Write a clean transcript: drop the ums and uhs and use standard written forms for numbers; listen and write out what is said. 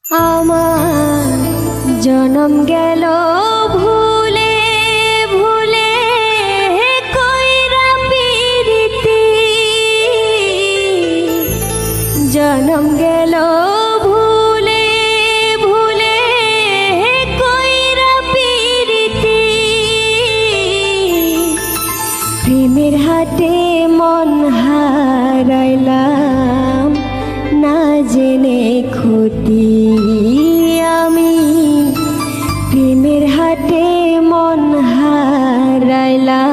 আমার জনম গেল ভুলে ভুলে কইরা পিরিতি, জনম গেল ভুলে ভুলে কইরা পিরিতি, প্রেমের হাটে মন হারাইলাম না জেনে ক্ষতি। আমি প্রেমের হাটে মন হারাইলাম